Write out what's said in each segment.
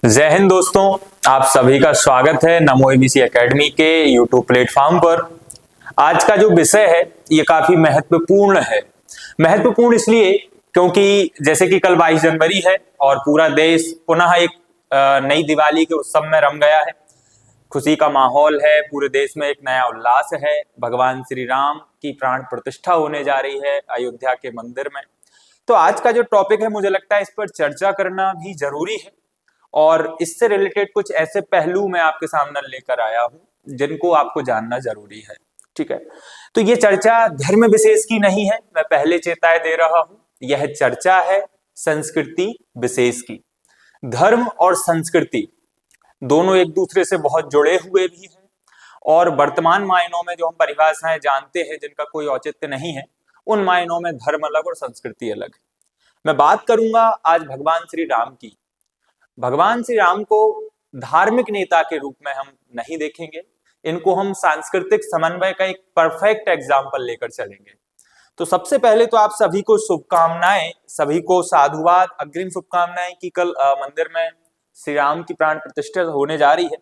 जय हिंद दोस्तों। आप सभी का स्वागत है नमो एबीसी एकेडमी के यूट्यूब प्लेटफॉर्म पर। आज का जो विषय है ये काफी महत्वपूर्ण है। महत्वपूर्ण इसलिए क्योंकि जैसे कि कल 22 जनवरी है और पूरा देश पुनः एक नई दिवाली के उत्सव में रम गया है। खुशी का माहौल है, पूरे देश में एक नया उल्लास है। भगवान श्री राम की प्राण प्रतिष्ठा होने जा रही है अयोध्या के मंदिर में। तो आज का जो टॉपिक है मुझे लगता है इस पर चर्चा करना भी जरूरी है और इससे रिलेटेड कुछ ऐसे पहलू मैं आपके सामने लेकर आया हूं जिनको आपको जानना जरूरी है। ठीक है, तो ये चर्चा धर्म विशेष की नहीं है, मैं पहले चेताए दे रहा हूं। यह चर्चा है संस्कृति विशेष की। धर्म और संस्कृति दोनों एक दूसरे से बहुत जुड़े हुए भी हैं और वर्तमान मायनों में जो हम परिभाषाएं जानते हैं जिनका कोई औचित्य नहीं है, उन मायनों में धर्म अलग और संस्कृति अलग है। मैं बात करूंगा आज भगवान श्री राम की। भगवान श्री राम को धार्मिक नेता के रूप में हम नहीं देखेंगे, इनको हम सांस्कृतिक समन्वय का एक परफेक्ट एग्जाम्पल लेकर चलेंगे। तो सबसे पहले तो आप सभी को शुभकामनाएं, सभी को साधुवाद, अग्रिम शुभकामनाएं कि कल मंदिर में श्री राम की प्राण प्रतिष्ठा होने जा रही है।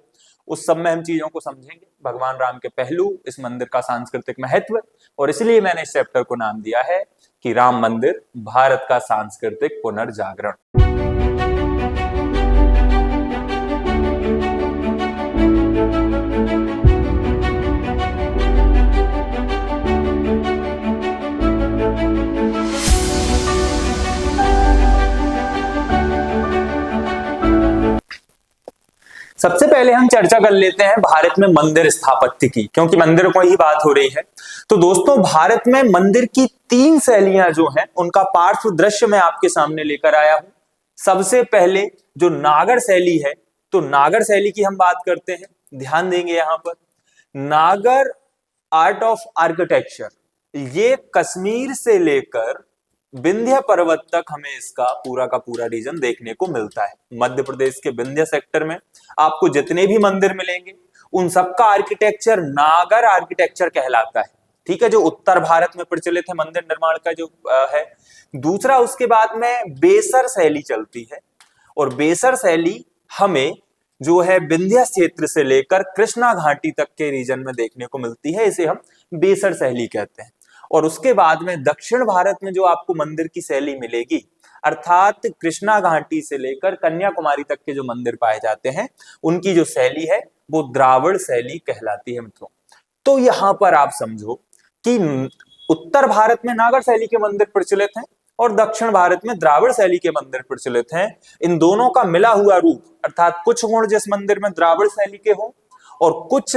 उस सब में हम चीजों को समझेंगे, भगवान राम के पहलू, इस मंदिर का सांस्कृतिक महत्व, और इसलिए मैंने इस चैप्टर को नाम दिया है कि राम मंदिर भारत का सांस्कृतिक पुनर्जागरण। सबसे पहले हम चर्चा कर लेते हैं भारत में मंदिर स्थापत्य की, क्योंकि मंदिर को ही बात हो रही है। तो दोस्तों, भारत में मंदिर की 3 शैलियां जो हैं उनका पार्श्व दृश्य मैं आपके सामने लेकर आया हूं। सबसे पहले जो नागर शैली है, तो नागर शैली की हम बात करते हैं, ध्यान देंगे यहां पर। नागर आर्ट ऑफ आर्किटेक्चर, ये कश्मीर से लेकर विंध्य पर्वत तक हमें इसका पूरा का पूरा रीजन देखने को मिलता है। मध्य प्रदेश के विंध्य सेक्टर में आपको जितने भी मंदिर मिलेंगे उन सबका आर्किटेक्चर नागर आर्किटेक्चर कहलाता है। ठीक है, जो उत्तर भारत में प्रचलित है मंदिर निर्माण का जो है। दूसरा, उसके बाद में बेसर शैली चलती है और बेसर शैली हमें जो है विंध्य क्षेत्र से लेकर कृष्णा घाटी तक के रीजन में देखने को मिलती है, इसे हम बेसर शैली कहते हैं। और उसके बाद में दक्षिण भारत में जो आपको मंदिर की शैली मिलेगी, अर्थात कृष्णा घाटी से लेकर कन्याकुमारी तक के जो मंदिर पाए जाते हैं, उनकी जो शैली है वो द्राविड़ शैली कहलाती है मित्रों। तो यहां पर आप समझो कि उत्तर भारत में नागर शैली के मंदिर प्रचलित हैं और दक्षिण भारत में द्राविड़ शैली के मंदिर प्रचलित हैं। इन दोनों का मिला हुआ रूप, अर्थात कुछ गुण जिस मंदिर में द्राविड़ शैली के हो और कुछ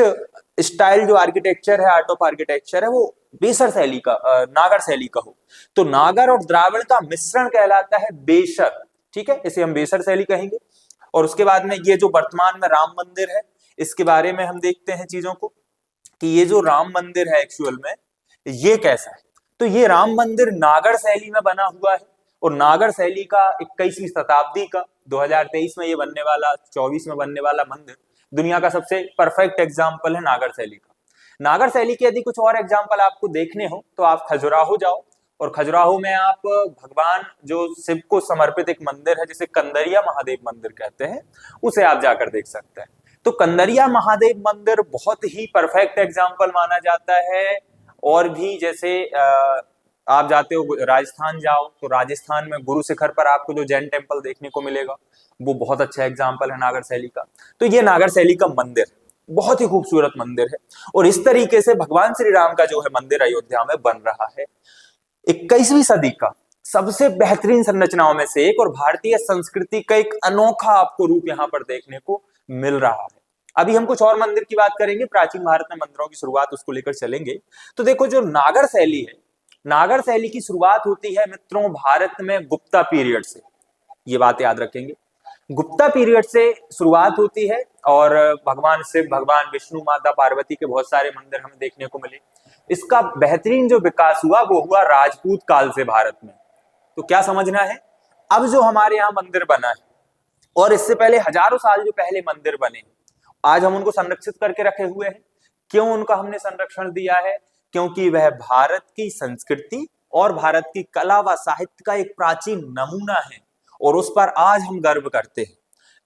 स्टाइल जो आर्किटेक्चर है, आर्ट ऑफ आर्किटेक्चर है, वो बेसर शैली का, नागर शैली का हो, तो नागर और द्राविड़ का मिश्रण कहलाता है बेसर। ठीक है, इसे हम बेसर शैली कहेंगे। और उसके बाद में ये जो वर्तमान में राम मंदिर है, इसके बारे में हम देखते हैं चीजों को कि ये जो राम मंदिर है एक्चुअल में ये कैसा है। तो ये राम मंदिर नागर शैली में बना हुआ है और नागर शैली का 21वीं शताब्दी का 2023 में ये बनने वाला, 24 में बनने वाला मंदिर दुनिया का सबसे परफेक्ट एग्जाम्पल है नागर शैली का। नागर शैली के यदि कुछ और एग्जाम्पल आपको देखने हो तो आप खजुराहो जाओ, और खजुराहो में आप भगवान जो शिव को समर्पित एक मंदिर है जिसे कंदरिया महादेव मंदिर कहते हैं, उसे आप जाकर देख सकते हैं। तो कंदरिया महादेव मंदिर बहुत ही परफेक्ट एग्जाम्पल माना जाता है। और भी जैसे आप जाते हो राजस्थान जाओ तो राजस्थान में गुरु शिखर पर आपको जो जैन टेम्पल देखने को मिलेगा वो बहुत अच्छा एग्जाम्पल है नागर शैली का। तो ये नागर शैली का मंदिर बहुत ही खूबसूरत मंदिर है और इस तरीके से भगवान श्री राम का जो है मंदिर अयोध्या में बन रहा है। 21वीं सदी का सबसे बेहतरीन संरचनाओं में से एक और भारतीय संस्कृति का एक अनोखा आपको रूप यहाँ पर देखने को मिल रहा है। अभी हम कुछ और मंदिर की बात करेंगे, प्राचीन भारत में मंदिरों की शुरुआत उसको लेकर चलेंगे। तो देखो, जो नागर शैली है, नागर शैली की शुरुआत होती है मित्रों भारत में गुप्ता पीरियड से। ये बात याद रखेंगे, गुप्ता पीरियड से शुरुआत होती है और भगवान शिव, भगवान विष्णु, माता पार्वती के बहुत सारे मंदिर हमें देखने को मिले। इसका बेहतरीन जो विकास हुआ वो हुआ राजपूत काल से भारत में। तो क्या समझना है, अब जो हमारे यहाँ मंदिर बना है और इससे पहले हजारों साल जो पहले मंदिर बने, आज हम उनको संरक्षित करके रखे हुए हैं। क्यों उनका हमने संरक्षण दिया है? क्योंकि वह भारत की संस्कृति और भारत की कला व साहित्य का एक प्राचीन नमूना है और उस पर आज हम गर्व करते हैं।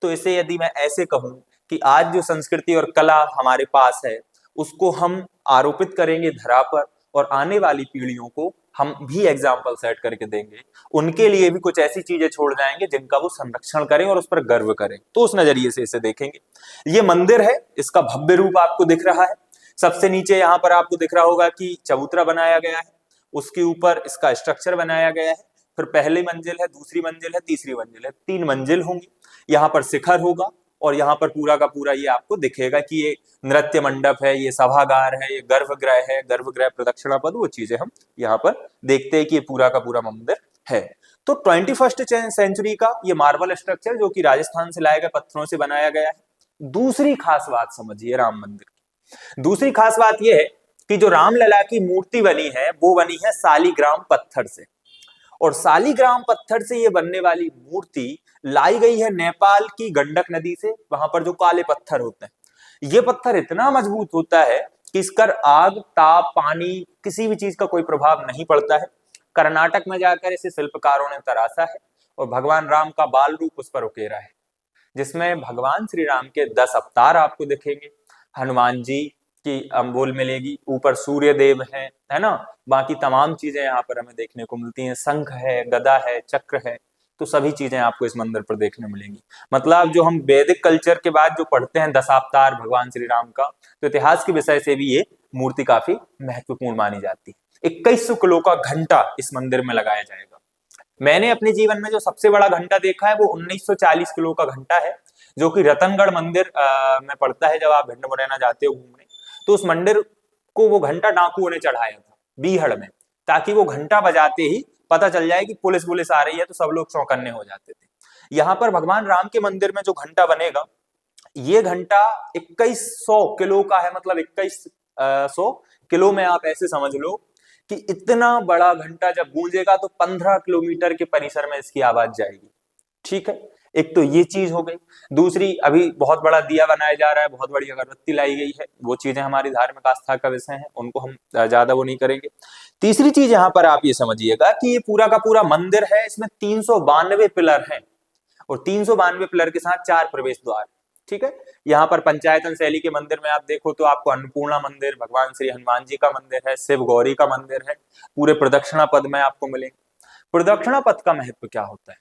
तो इसे यदि मैं ऐसे कहूं कि आज जो संस्कृति और कला हमारे पास है उसको हम आरोपित करेंगे धरा पर, और आने वाली पीढ़ियों को हम भी एग्जाम्पल सेट करके देंगे, उनके लिए भी कुछ ऐसी चीजें छोड़ जाएंगे जिनका वो संरक्षण करें और उस पर गर्व करें। तो उस नजरिए से इसे देखेंगे। ये मंदिर है, इसका भव्य रूप आपको दिख रहा है। सबसे नीचे यहाँ पर आपको दिख रहा होगा कि चबूतरा बनाया गया है, उसके ऊपर इसका स्ट्रक्चर बनाया गया है, फिर पहली मंजिल है, दूसरी मंजिल है, तीसरी मंजिल है, 3 मंजिल होंगी। यहाँ पर शिखर होगा और यहाँ पर पूरा का पूरा ये आपको दिखेगा कि ये नृत्य मंडप है, ये सभागार है, ये गर्भगृह है, गर्भगृह प्रदक्षिणा पद, वो चीजें हम यहाँ पर देखते हैं कि ये पूरा का पूरा मंदिर है। तो 21st सेंचुरी का ये मार्बल स्ट्रक्चर जो कि राजस्थान से लाए गए पत्थरों से बनाया गया है। दूसरी खास बात समझिए राम मंदिर की। दूसरी खास बात यह है कि जो रामलला की मूर्ति बनी है वो बनी है सालीग्राम पत्थर से, और सालीग्राम पत्थर से ये बनने वाली मूर्ति लाई गई है नेपाल की गंडक नदी से। वहां पर जो काले पत्थर होते हैं, ये पत्थर इतना मजबूत होता है कि इस पर आग, ताप, पानी, किसी भी चीज का कोई प्रभाव नहीं पड़ता है। कर्नाटक में जाकर इसे शिल्पकारों ने तराशा है और भगवान राम का बाल रूप उस पर उकेरा है, जिसमें भगवान श्री राम के 10 अवतार आपको दिखेंगे। हनुमान जी की अम्बोल मिलेगी, ऊपर सूर्य देव है ना, बाकी तमाम चीजें यहाँ पर हमें देखने को मिलती हैं। शंख है, गदा है, चक्र है, तो सभी चीजें आपको इस मंदिर पर देखने मिलेंगी। मतलब जो हम वैदिक कल्चर के बाद जो पढ़ते हैं दशावतार भगवान श्री राम का, तो इतिहास के विषय से भी ये मूर्ति काफी महत्वपूर्ण मानी जाती है। 2100 किलो का घंटा इस मंदिर में लगाया जाएगा। मैंने अपने जीवन में जो सबसे बड़ा घंटा देखा है वो 1940 किलो का घंटा है, जो कि रतनगढ़ मंदिर में पड़ता है। जब आप भिंड मुरैना जाते हो घूमने, तो उस मंदिर को वो घंटा डाकुओं ने चढ़ाया था बीहड़ में, ताकि वो घंटा बजाते ही पता चल जाए कि पुलिस आ रही है, तो सब लोग चौकन्ने हो जाते थे। यहाँ पर भगवान राम के मंदिर में जो घंटा बनेगा, ये घंटा 2100 किलो का है। मतलब 2100 किलो में आप ऐसे समझ लो कि इतना बड़ा घंटा जब गूंजेगा तो 15 किलोमीटर के परिसर में इसकी आवाज जाएगी। ठीक है, एक तो ये चीज हो गई। दूसरी, अभी बहुत बड़ा दिया बनाया जा रहा है, बहुत बड़ी अगरबत्ती लाई गई है, वो चीजें हमारी धार्मिक आस्था का विषय है, उनको हम ज्यादा वो नहीं करेंगे। तीसरी चीज यहाँ पर आप ये समझिएगा कि ये पूरा का पूरा मंदिर है, इसमें 392 पिलर हैं, और 392 पिलर के साथ 4 प्रवेश द्वार। ठीक है, यहाँ पर पंचायतन शैली के मंदिर में आप देखो तो आपको अन्नपूर्णा मंदिर, भगवान श्री हनुमान जी का मंदिर है, शिव गौरी का मंदिर है, पूरे प्रदक्षिणा पद में आपको मिलेंगे। प्रदक्षिणा पद का महत्व क्या होता है?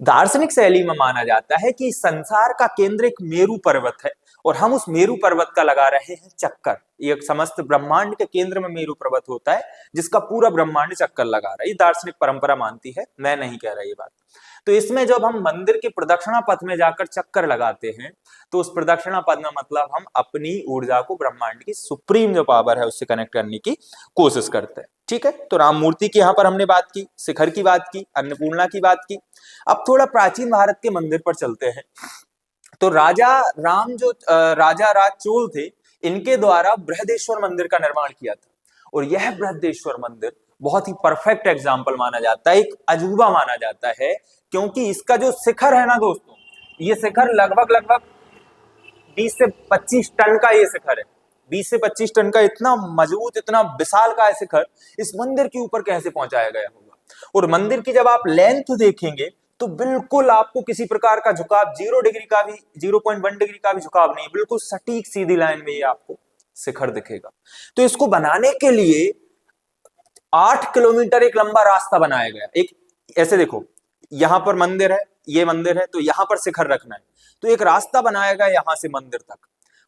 दार्शनिक शैली में माना जाता है कि संसार का केंद्र एक मेरु पर्वत है, और हम उस मेरु पर्वत का लगा रहे हैं चक्कर। एक समस्त ब्रह्मांड के केंद्र में मेरु पर्वत होता है, जिसका पूरा ब्रह्मांड चक्कर लगा रहा है। ये दार्शनिक परंपरा मानती है, मैं नहीं कह रहा ये बात। तो इसमें जब हम मंदिर के प्रदक्षिणा पथ में जाकर चक्कर लगाते हैं, तो उस प्रदक्षिणा पथ में मतलब हम अपनी ऊर्जा को ब्रह्मांड की सुप्रीम जो पावर है उससे कनेक्ट करने की कोशिश करते हैं। ठीक है, तो राम मूर्ति की यहाँ पर हमने बात की, शिखर की बात की, अन्नपूर्णा की बात की। अब थोड़ा प्राचीन भारत के मंदिर पर चलते हैं। तो राजा राम जो राजा राज चोल थे, इनके द्वारा बृहदेश्वर मंदिर का निर्माण किया था, और यह बृहदेश्वर मंदिर बहुत ही परफेक्ट एग्जाम्पल माना जाता है, एक अजूबा माना जाता है, क्योंकि इसका जो शिखर है ना दोस्तों, ये शिखर लगभग 20 से 25 टन का ये शिखर है। 20 से 25 टन का इतना मजबूत, इतना विशाल का शिखर इस मंदिर के ऊपर कैसे पहुंचाया गया होगा। और मंदिर की जब आप लेंथ देखेंगे तो बिल्कुल आपको किसी प्रकार का झुकाव, 0 डिग्री का भी, 0.1 डिग्री का भी झुकाव नहीं, बिल्कुल सटीक सीधी लाइन में ये आपको शिखर दिखेगा। तो इसको बनाने के लिए 8 किलोमीटर एक लंबा रास्ता बनाया गया। एक ऐसे देखो, यहां पर मंदिर है, ये मंदिर है, तो यहां पर शिखर रखना है, तो एक रास्ता बनाया गया यहां से मंदिर तक,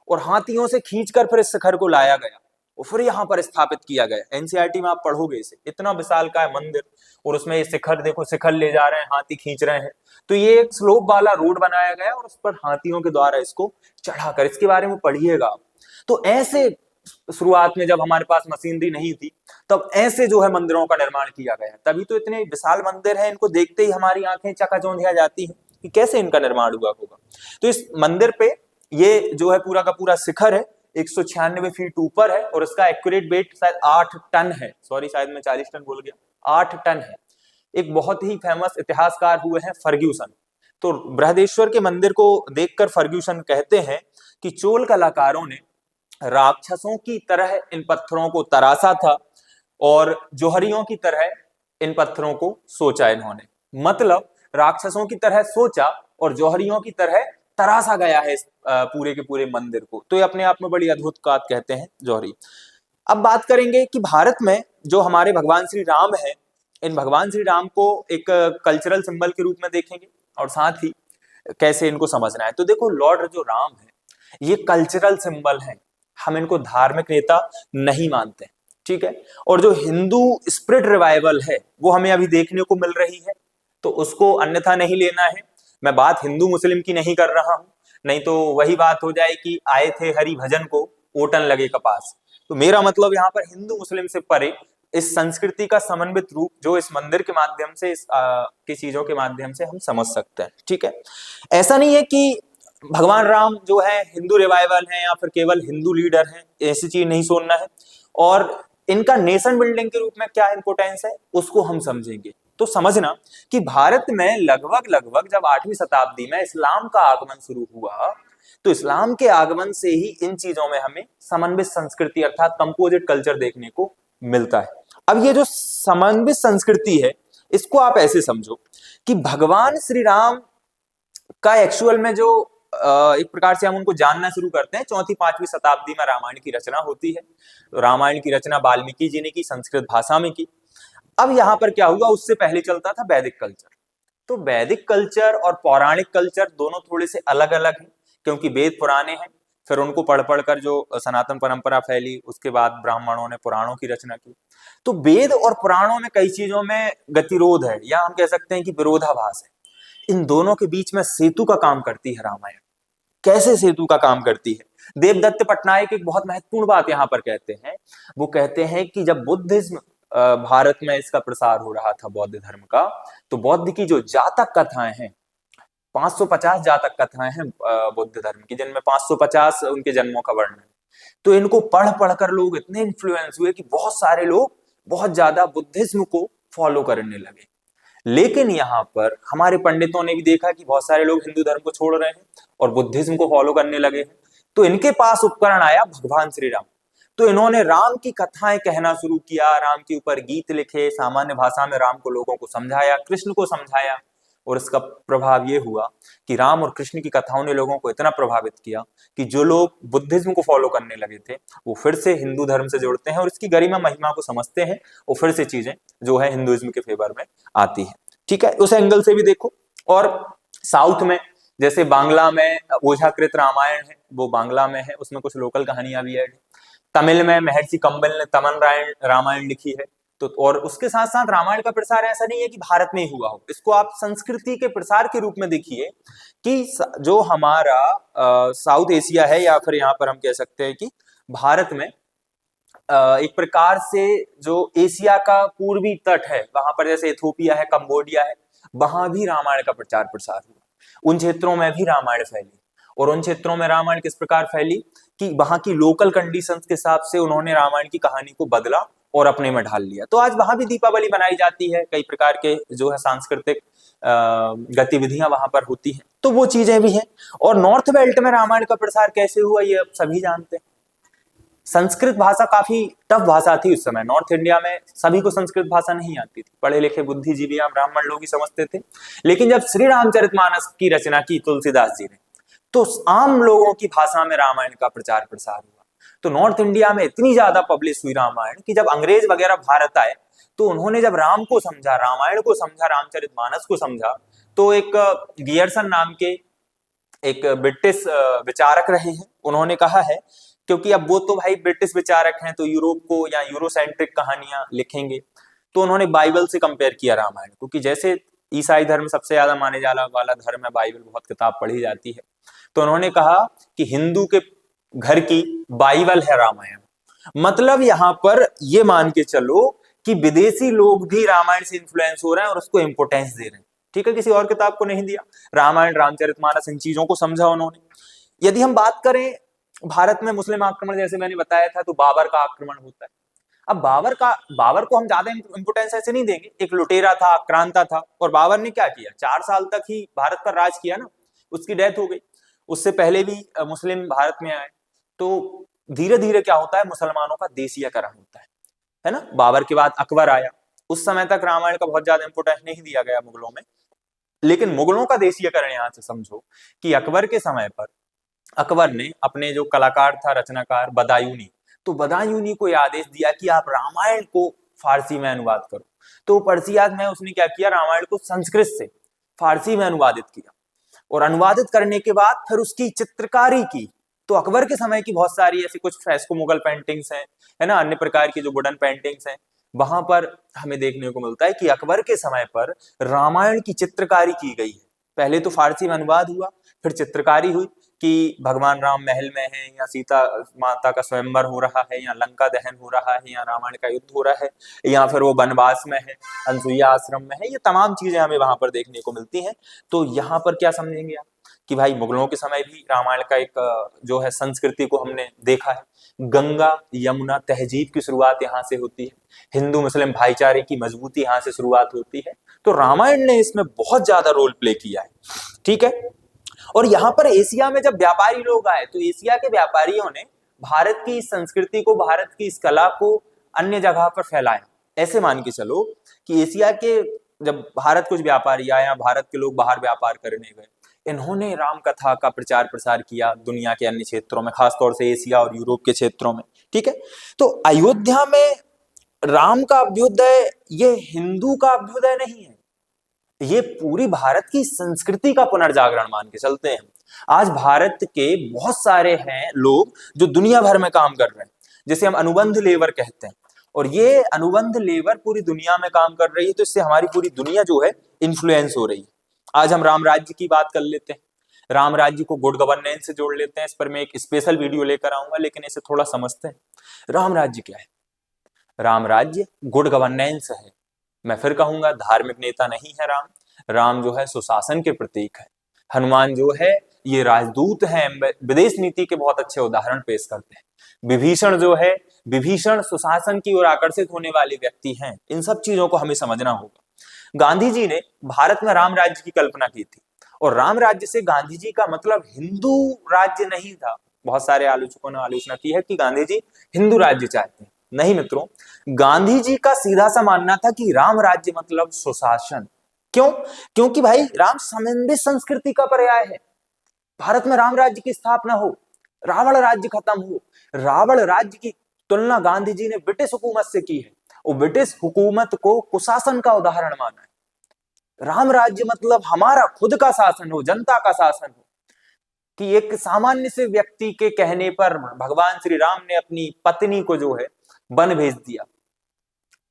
और हाथियों से खींचकर फिर इस शिखर को लाया गया और फिर यहाँ पर स्थापित किया गया। एनसीईआरटी में आप पढ़ोगे इसे, इतना विशाल का है मंदिर, और उसमें ये शिखर देखो, शिखर ले जा रहे हैं, हाथी खींच रहे हैं। तो ये एक स्लोप वाला रोड बनाया गया और उस पर हाथियों के द्वारा इसको चढ़ाकर, इसके बारे में पढ़िएगा आप। तो ऐसे शुरुआत में जब हमारे पास मशीनरी नहीं थी, तब ऐसे जो है मंदिरों का निर्माण किया गया। तभी तो इतने विशाल मंदिर है, इनको देखते ही हमारी आंखें चकाचौंधिया जाती हैं कि कैसे इनका निर्माण हुआ होगा। तो इस मंदिर पे ये जो है पूरा का पूरा शिखर है, 196 फीट ऊपर है, और इसका एक्यूरेट वेट शायद 8 टन है। सॉरी, शायद मैं 40 टन बोल गया, 8 टन है। एक बहुत ही फेमस इतिहासकार हुए हैं फर्ग्यूसन। तो बृहदेश्वर के मंदिर को देखकर फर्ग्यूसन कहते हैं कि चोल कलाकारों ने राक्षसों की तरह इन पत्थरों को तराशा था, और जोहरियों की तरह इन पत्थरों को सोचा इन्होंने। मतलब राक्षसों की तरह सोचा और जौहरियों की तरह तरासा गया है इस पूरे के पूरे मंदिर को। तो ये अपने आप में बड़ी अद्भुत बात कहते हैं जौहरी। अब बात करेंगे कि भारत में जो हमारे भगवान श्री राम है, इन भगवान श्री राम को एक कल्चरल सिंबल के रूप में देखेंगे और साथ ही कैसे इनको समझना है। तो देखो, लॉर्ड जो राम है ये कल्चरल सिंबल है, हम इनको धार्मिक नेता नहीं मानते, ठीक है। और जो हिंदू स्पिरिट रिवाइवल है वो हमें अभी देखने को मिल रही है, तो उसको अन्यथा नहीं लेना है। मैं बात हिंदू मुस्लिम की नहीं कर रहा हूं, नहीं तो वही बात हो जाए कि आए थे हरि भजन को ओटन लगे कपास। तो मेरा मतलब यहाँ पर हिंदू मुस्लिम से परे इस संस्कृति का समन्वित रूप जो इस मंदिर के माध्यम से की चीजों के माध्यम से हम समझ सकते हैं, ठीक है। ऐसा नहीं है कि भगवान राम जो है हिंदू रिवाइवल है या फिर केवल हिंदू लीडर है, ऐसी चीज नहीं सोचना है। और इनका नेशन बिल्डिंग के रूप में क्या इंपोर्टेंस है उसको हम समझेंगे। तो समझना कि भारत में लगभग लगभग जब 8वीं शताब्दी में इस्लाम का आगमन शुरू हुआ, तो इस्लाम के आगमन से ही इन चीजों में हमें समन्वित संस्कृति अर्थात कंपोजिट कल्चर देखने को मिलता है। अब ये जो समन्वित संस्कृति है इसको आप ऐसे समझो कि भगवान श्री राम का एक्चुअल में जो एक प्रकार से हम उनको जानना शुरू करते हैं 4वीं-5वीं शताब्दी में रामायण की रचना होती है। तो रामायण की रचना वाल्मीकि जी ने की, संस्कृत भाषा में की। अब यहाँ पर क्या हुआ, उससे पहले चलता था वैदिक कल्चर। तो वैदिक कल्चर और पौराणिक कल्चर दोनों थोड़े से अलग अलग हैं, क्योंकि वेद पुराने हैं, फिर उनको पढ़ पढ़कर जो सनातन परंपरा फैली, उसके बाद ब्राह्मणों ने पुराणों की रचना की। तो वेद और पुराणों में कई चीजों में गतिरोध है, या हम कह सकते हैं कि विरोधाभास है। इन दोनों के बीच में सेतु का काम करती है रामायण। कैसे सेतु का काम करती है? देवदत्त पटनायक एक बहुत महत्वपूर्ण बात यहाँ पर कहते हैं। वो कहते हैं कि जब बुद्धिज्म भारत में इसका प्रसार हो रहा था, बौद्ध धर्म का, तो बौद्ध की जो जातक कथाएं हैं, 550 जातक कथाएं हैं बुद्ध धर्म की, जिनमें 550 उनके जन्मों का वर्णन। तो इनको पढ़ पढ़कर लोग इतने इन्फ्लुएंस हुए कि बहुत सारे लोग बहुत ज्यादा बुद्धिज्म को फॉलो करने लगे। लेकिन यहाँ पर हमारे पंडितों ने भी देखा कि बहुत सारे लोग हिंदू धर्म को छोड़ रहे हैं और बुद्धिज्म को फॉलो करने लगे हैं। तो इनके पास उपकरण आया भगवान श्री राम। तो इन्होंने राम की कथाएं कहना शुरू किया, राम के ऊपर गीत लिखे, सामान्य भाषा में राम को लोगों को समझाया, कृष्ण को समझाया। और इसका प्रभाव ये हुआ कि राम और कृष्ण की कथाओं ने लोगों को इतना प्रभावित किया कि जो लोग बुद्धिज्म को फॉलो करने लगे थे वो फिर से हिंदू धर्म से जुड़ते हैं और इसकी गरिमा महिमा को समझते हैं, और फिर से चीजें जो है हिंदुइज्म के फेवर में आती है, ठीक है। उस एंगल से भी देखो। और साउथ में जैसे बांग्ला में ओझाकृत रामायण है, वो बांग्ला में है, उसमें कुछ लोकल कहानियां भी ऐड है। तमिल में महर्षि कंबल ने तमन रामायण लिखी है। तो और उसके साथ साथ रामायण का प्रसार ऐसा नहीं है कि भारत में ही हुआ हो, इसको आप संस्कृति के प्रसार के रूप में देखिए कि जो हमारा साउथ एशिया है, या फिर यहाँ पर हम कह सकते हैं कि भारत में एक प्रकार से जो एशिया का पूर्वी तट है, वहां पर जैसे इथोपिया है, कंबोडिया है, वहां भी रामायण का प्रचार प्रसार हुआ। उन क्षेत्रों में भी रामायण फैली, और उन क्षेत्रों में रामायण किस प्रकार फैली कि वहां की लोकल कंडीशंस के हिसाब से उन्होंने रामायण की कहानी को बदला और अपने में ढाल लिया। तो आज वहां भी दीपावली मनाई जाती है, कई प्रकार के जो है सांस्कृतिक गतिविधियां वहां पर होती हैं, तो वो चीजें भी हैं। और नॉर्थ बेल्ट में रामायण का प्रसार कैसे हुआ ये अब सभी जानते हैं। संस्कृत भाषा काफी टफ भाषा थी उस समय। नॉर्थ इंडिया में सभी को संस्कृत भाषा नहीं आती थी, पढ़े लिखे बुद्धिजीवी या ब्राह्मण लोग ही समझते थे। लेकिन जब श्री रामचरितमानस की रचना की तुलसीदास जी ने, तो आम लोगों की भाषा में रामायण का प्रचार प्रसार हुआ। तो नॉर्थ इंडिया में इतनी ज्यादा पब्लिश हुई रामायण कि जब अंग्रेज वगैरह भारत आए तो उन्होंने जब राम को समझा, रामायण को समझा, रामचरितमानस को समझा, तो एक गियरसन नाम के एक ब्रिटिश विचारक रहे हैं, उन्होंने कहा है, क्योंकि अब वो तो भाई ब्रिटिश विचारक हैं तो यूरोप को या यूरोसेंट्रिक कहानियां लिखेंगे, तो उन्होंने बाइबल से कंपेयर किया रामायण को, कि जैसे ईसाई धर्म सबसे ज्यादा माने जाने वाला धर्म है, बाइबल बहुत किताब पढ़ी जाती है, तो उन्होंने कहा कि हिंदू के घर की बाइबल है रामायण। मतलब यहां पर ये मान के चलो कि विदेशी लोग भी रामायण से इन्फ्लुएंस हो रहे हैं और उसको इंपोर्टेंस दे रहे हैं, ठीक है, किसी और किताब को नहीं दिया। रामायण, रामचरितमानस, इन चीजों को समझा उन्होंने। यदि हम बात करें भारत में मुस्लिम आक्रमण, जैसे मैंने बताया था, तो बाबर का आक्रमण होता है। अब बाबर को हम ज्यादा इंपोर्टेंस ऐसे नहीं देंगे, एक लुटेरा था, आक्रांता था, और बाबर ने क्या किया, 4 साल तक ही भारत पर राज किया ना, उसकी डेथ हो गई। उससे पहले भी मुस्लिम भारत में आए, तो धीरे धीरे क्या होता है, मुसलमानों का देशीयकरण होता है ना। बाबर के बाद अकबर आया, उस समय तक रामायण का बहुत ज्यादा इंपोर्टेंस नहीं दिया गया मुगलों में। लेकिन मुगलों का देशीयकरण यहां से समझो कि अकबर के समय पर अकबर ने अपने जो कलाकार था, रचनाकार बदायूनी, तो बदायूनी को यह आदेश दिया कि आप रामायण को फारसी में अनुवाद करो। तो पर्सियाज में उसने क्या किया, रामायण को संस्कृत से फारसी में अनुवादित किया, और अनुवादित करने के बाद फिर उसकी चित्रकारी की। तो अकबर के समय की बहुत सारी ऐसी कुछ फ्रेस्को मुगल पेंटिंग्स हैं, है ना, अन्य प्रकार की जो वुडन पेंटिंग्स हैं, वहां पर हमें देखने को मिलता है कि अकबर के समय पर रामायण की चित्रकारी की गई है। पहले तो फारसी में अनुवाद हुआ, फिर चित्रकारी हुई कि भगवान राम महल में है, या सीता माता का स्वयंवर हो रहा है, या लंका दहन हो रहा है, या रामायण का युद्ध हो रहा है, या फिर वो वनवास में है, अनसुईया आश्रम में है। ये तमाम चीजें हमें वहां पर देखने को मिलती हैं। तो यहाँ पर क्या समझेंगे आप कि भाई मुगलों के समय भी रामायण का एक जो है संस्कृति को हमने देखा है। गंगा यमुना तहजीब की शुरुआत यहाँ से होती है, हिंदू मुस्लिम भाईचारे की मजबूती यहाँ से शुरुआत होती है। तो रामायण ने इसमें बहुत ज्यादा रोल प्ले किया है, ठीक है। और यहाँ पर एशिया में जब व्यापारी लोग आए, तो एशिया के व्यापारियों ने भारत की इस संस्कृति को, भारत की इस कला को अन्य जगह पर फैलाया। ऐसे मान के चलो कि एशिया के जब भारत कुछ व्यापारी आया, भारत के लोग बाहर व्यापार करने गए, इन्होंने राम कथा का प्रचार प्रसार किया दुनिया के अन्य क्षेत्रों में, खासतौर से एशिया और यूरोप के क्षेत्रों में, ठीक है। तो अयोध्या में राम का अभ्युदय ये हिंदू का अभ्युदय नहीं है, ये पूरी भारत की संस्कृति का पुनर्जागरण मान के चलते हैं। आज भारत के बहुत सारे हैं लोग जो दुनिया भर में काम कर रहे हैं, जिसे हम अनुबंध लेबर कहते हैं, और ये अनुबंध लेबर पूरी दुनिया में काम कर रही है। तो इससे हमारी पूरी दुनिया जो है इन्फ्लुएंस हो रही है। आज हम राम राज्य की बात कर लेते हैं, राम राज्य को गुड गवर्नेंस से जोड़ लेते हैं। इस पर मैं एक स्पेशल वीडियो लेकर आऊंगा, लेकिन इसे थोड़ा समझते हैं। राम राज्य क्या है? राम राज्य गुड गवर्नेंस है। मैं फिर कहूंगा, धार्मिक नेता नहीं है राम। राम जो है सुशासन के प्रतीक है। हनुमान जो है ये राजदूत हैं, विदेश नीति के बहुत अच्छे उदाहरण पेश करते हैं। विभीषण जो है, विभीषण सुशासन की ओर आकर्षित होने वाले व्यक्ति हैं। इन सब चीजों को हमें समझना होगा। गांधी जी ने भारत में राम राज्य की कल्पना की थी, और राम राज्य से गांधी जी का मतलब हिंदू राज्य नहीं था। बहुत सारे आलोचकों ने आलोचना की है कि गांधी जी हिंदू राज्य चाहते हैं। नहीं मित्रों, गांधी जी का सीधा सा मानना था कि राम राज्य मतलब सुशासन। क्यों? क्योंकि भाई राम समन्वित संस्कृति का पर्याय है। भारत में राम राज्य की स्थापना हो, रावण राज्य खत्म हो। रावण राज्य की तुलना गांधी जी ने ब्रिटिश हुकूमत से की है, और ब्रिटिश हुकूमत को कुशासन का उदाहरण माना है। राम राज्य मतलब हमारा खुद का शासन हो, जनता का शासन हो, कि एक सामान्य से व्यक्ति के कहने पर भगवान श्री राम ने अपनी पत्नी को जो है वन भेज दिया।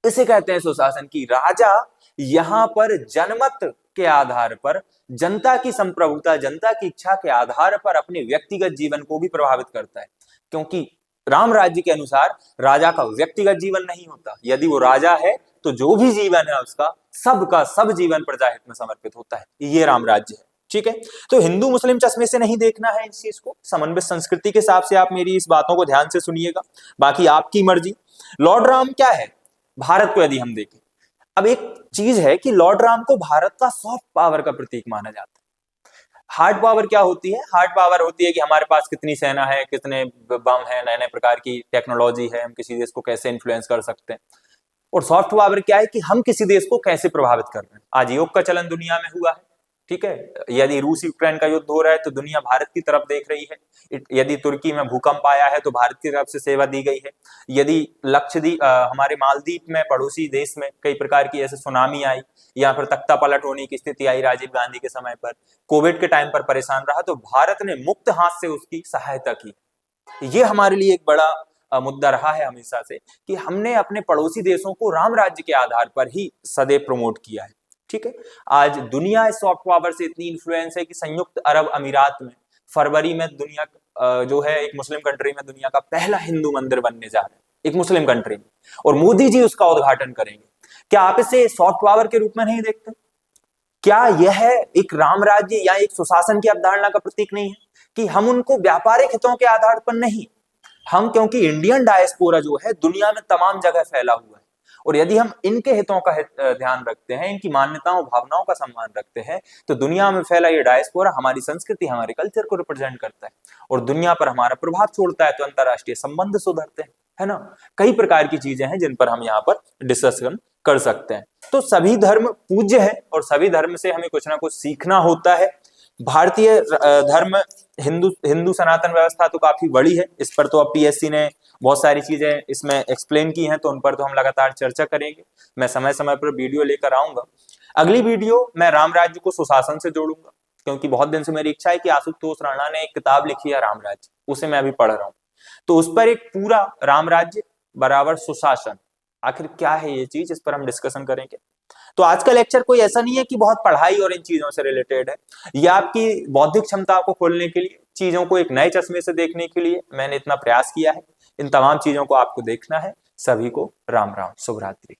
इसे कहते हैं सुशासन। की राजा यहां पर जनमत के आधार पर, जनता की संप्रभुता, जनता की इच्छा के आधार पर अपने व्यक्तिगत जीवन को भी प्रभावित करता है। क्योंकि राम राज्य के अनुसार राजा का व्यक्तिगत जीवन नहीं होता। यदि वो राजा है तो जो भी जीवन है उसका, सबका सब जीवन प्रजाहित में समर्पित होता है। ये राम राज्य है, ठीक है। तो हिंदू मुस्लिम चश्मे से नहीं देखना है इस चीज को, समन्वित संस्कृति के हिसाब से आप मेरी इस बातों को ध्यान से सुनिएगा, बाकी आपकी मर्जी। लॉर्ड राम क्या है भारत को यदि हम देखें, अब एक चीज है कि लॉर्ड राम को भारत का सॉफ्ट पावर का प्रतीक माना जाता है। हार्ड पावर क्या होती है? हार्ड पावर होती है कि हमारे पास कितनी सेना है, कितने बम है, नए नए प्रकार की टेक्नोलॉजी है, हम किसी देश को कैसे इन्फ्लुएंस कर सकते हैं। और सॉफ्ट पावर क्या है कि हम किसी देश को कैसे प्रभावित कर रहे हैं। आज योग का चलन दुनिया में हुआ है, ठीक है। यदि रूस यूक्रेन का युद्ध हो रहा है तो दुनिया भारत की तरफ देख रही है। यदि तुर्की में भूकंप आया है तो भारत की तरफ से सेवा दी गई है। यदि लक्षद्वीप, हमारे मालदीप में, पड़ोसी देश में कई प्रकार की ऐसे सुनामी आई, या फिर तख्ता पलट होने की स्थिति आई राजीव गांधी के समय पर, कोविड के टाइम पर परेशान रहा, तो भारत ने मुक्त हाथ से उसकी सहायता की। ये हमारे लिए एक बड़ा मुद्दा रहा है हमेशा से, कि हमने अपने पड़ोसी देशों को राम राज्य के आधार पर ही सदैव प्रमोट किया है, ठीक है। आज दुनिया इस सॉफ्ट पावर से इतनी इन्फ्लुएंस है कि संयुक्त अरब अमीरात में फरवरी में दुनिया जो है एक मुस्लिम कंट्री में दुनिया का पहला हिंदू मंदिर बनने जा रहा है, एक मुस्लिम कंट्री में, और मोदी जी उसका उद्घाटन करेंगे। क्या आप इसे सॉफ्ट पावर के रूप में नहीं देखते? क्या यह एक राम राज्य या एक सुशासन की अवधारणा का प्रतीक नहीं है? कि हम उनको व्यापारिक हितों के आधार पर नहीं, हम, क्योंकि इंडियन डायस्पोरा जो है दुनिया में तमाम जगह फैला हुआ है, और यदि हम इनके हितों का ध्यान रखते हैं, इनकी मान्यताओं भावनाओं का सम्मान रखते हैं, तो दुनिया में फैला ये डायस्पोरा हमारी संस्कृति, हमारे कल्चर को रिप्रेजेंट करता है, और दुनिया पर हमारा प्रभाव छोड़ता है, तो अंतरराष्ट्रीय संबंध सुधरते हैं। है ना। कई प्रकार की चीजें हैं जिन पर हम यहाँ पर डिस्कशन कर सकते हैं। तो सभी धर्म पूज्य है और सभी धर्म से हमें कुछ ना कुछ सीखना होता है। भारतीय धर्म हिंदू सनातन व्यवस्था तो काफी बड़ी है, इस पर तो अब पीएससी ने बहुत सारी चीजें इसमें एक्सप्लेन की हैं, तो उन पर तो हम लगातार चर्चा करेंगे। मैं समय समय पर वीडियो लेकर आऊंगा। अगली वीडियो मैं राम राज्य को सुशासन से जोड़ूंगा, क्योंकि बहुत दिन से मेरी इच्छा है कि आशुतोष राणा ने एक किताब लिखी है राम राज्य, उसे मैं अभी पढ़ रहा हूँ। तो उस पर एक पूरा राम राज्य बराबर सुशासन, आखिर क्या है ये चीज, इस पर हम डिस्कशन करेंगे। तो आज का लेक्चर कोई ऐसा नहीं है कि बहुत पढ़ाई और इन चीजों से रिलेटेड है, यह आपकी बौद्धिक क्षमता को खोलने के लिए, चीजों को एक नए चश्मे से देखने के लिए मैंने इतना प्रयास किया है। इन तमाम चीजों को आपको देखना है। सभी को राम राम, शुभ रात्रि।